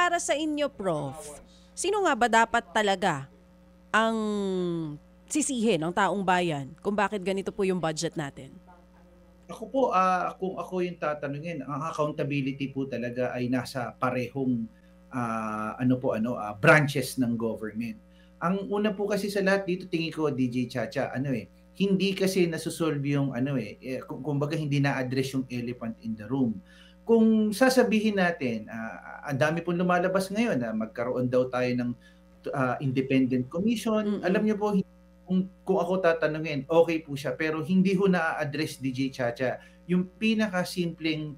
para sa inyo, Prof, sino nga ba dapat talaga ang sisihin ng taong bayan kung bakit ganito po yung budget natin? Ako po, kung ako yung tatanungin, ang accountability po talaga ay nasa parehong branches ng government. Ang una po kasi sa lahat dito, tingin ko, DJ Chacha, hindi kasi nasusolve yung kumbaga hindi na-address yung elephant in the room. Kung sasabihin natin, ang dami pong lumalabas ngayon na magkaroon daw tayo ng independent commission. Alam niyo po, kung ako tatanungin, okay po siya, pero hindi ho na-address, DJ Chacha, yung pinaka-simpleng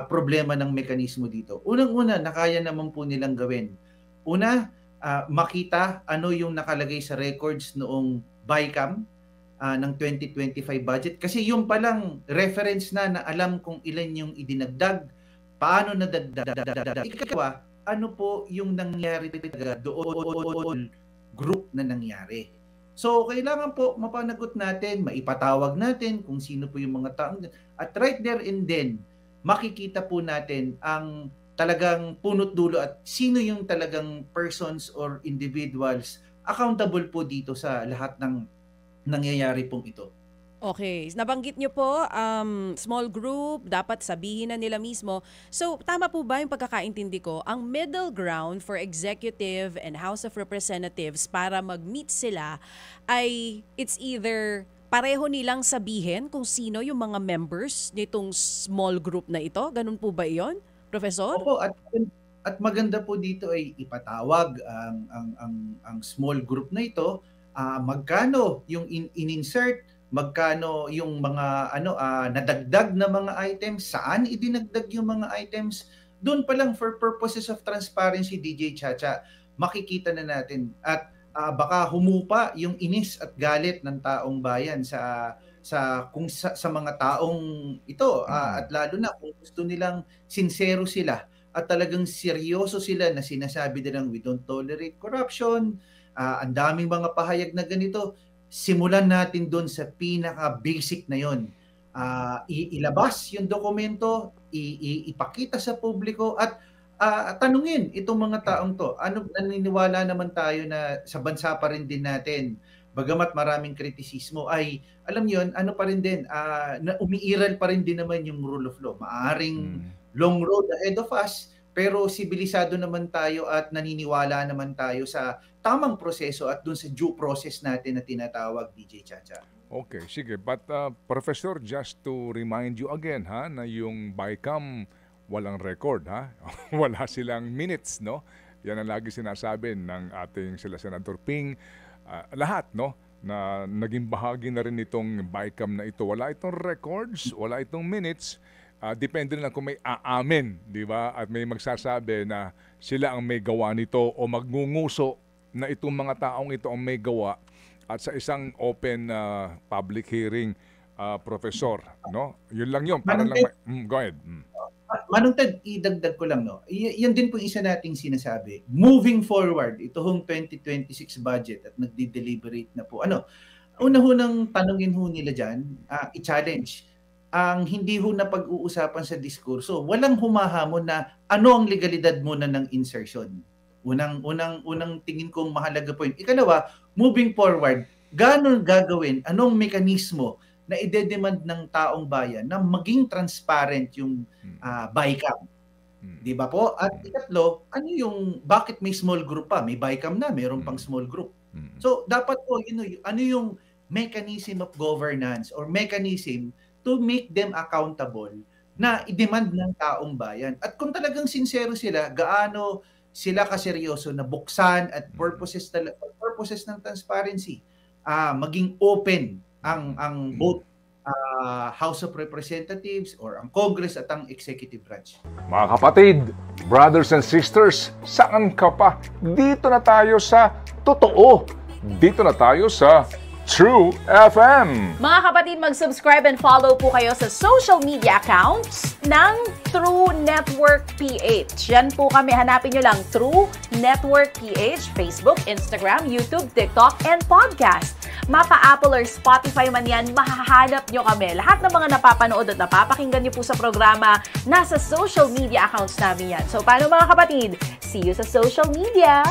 problema ng mekanismo dito. Unang-una, nakaya naman po nilang gawin. Una, makita ano yung nakalagay sa records noong BICAM ng 2025 budget. Kasi yung palang reference na alam kung ilan yung idinagdag, paano nadagdag. Ikaw, ano po yung nangyari doon group na nangyari. So, kailangan po mapanagot natin, maipatawag natin kung sino po yung mga taong. At right there and then, makikita po natin ang talagang punot dulo at sino yung talagang persons or individuals accountable po dito sa lahat ng nangyayari pong ito. Okay. Nabanggit nyo po, small group, dapat sabihin na nila mismo. So, tama po ba yung pagkakaintindi ko? Ang middle ground for executive and House of Representatives para mag-meet sila ay it's either pareho nilang sabihin kung sino yung mga members nitong small group na ito? Ganun po ba iyon, Professor? Opo, at maganda po dito ay ipatawag ang small group na ito, magkano yung in-insert, magkano yung mga nadagdag na mga items, saan idinagdag yung mga items. Doon pa lang for purposes of transparency, DJ Chacha, makikita na natin at baka humupa yung inis at galit ng taong bayan sa mga taong ito at lalo na kung gusto nilang sincero sila at talagang seryoso sila na sinasabi nilang we don't tolerate corruption, ang daming mga pahayag na ganito. Simulan natin doon sa pinaka-basic na yon. Ilabas yung dokumento, ipakita sa publiko at tanungin itong mga taong to. Naniniwala naman tayo na sa bansa pa rin din natin, bagamat maraming kritisismo, ay alam yon, pa rin din, na umiiral pa rin din naman yung rule of law. Maaring long road ahead of us, pero sibilisado naman tayo at naniniwala naman tayo sa tamang proseso at dun sa due process natin na tinatawag, DJ Chacha. Okay, sige. But Professor, just to remind you again na yung BICAM walang record wala silang minutes, no? Yan ang lagi sinasabi ng ating sila Senator Ping. Lahat, no? Na naging bahagi na rin itong BICAM na ito. Wala itong records, wala itong minutes. Depende na kung may aamin, di ba? At may magsasabi na sila ang may gawa nito o magngunguso na itong mga taong ito ang may gawa at sa isang open public hearing, Professor, no? Yun lang yun. Para lang go ahead. Manong Ted, idagdag ko lang, no? Yan din po isa nating sinasabi. Moving forward, ito hong 2026 budget at nagdi-deliberate na po. Una ho nang tanungin ho nila dyan, i-challenge ang hindi ho na pag-uusapan sa diskurso. Walang humahamon na ano ang legalidad muna ng insertion. Unang tingin kong mahalaga po yun. Ikalawa, moving forward, gaano gagawin, anong mekanismo na ide-demand ng taong bayan na maging transparent yung BICAM. Di ba po? At ikatlo, bakit may small group pa? May BICAM na, mayroon pang small group. So, dapat po, ano yung mechanism of governance or mechanism to make them accountable na i-demand ng taong bayan. At kung talagang sincero sila, gaano sila kaseryoso na buksan at purposes ng transparency, maging open ang both House of Representatives or ang Congress at ang Executive Branch. Mga kapatid, brothers and sisters, saan ka pa? Dito na tayo sa totoo. Dito na tayo sa True FM. Mga kapatid, mag-subscribe and follow po kayo sa social media accounts ng True Network PH. Yan po kami. Hanapin nyo lang True Network PH, Facebook, Instagram, YouTube, TikTok, and podcast. mapa-Apple or Spotify man yan, mahahanap nyo kami. Lahat ng mga napapanood at napapakinggan nyo po sa programa, nasa social media accounts namin yan. So, paano mga kapatid? See you sa social media!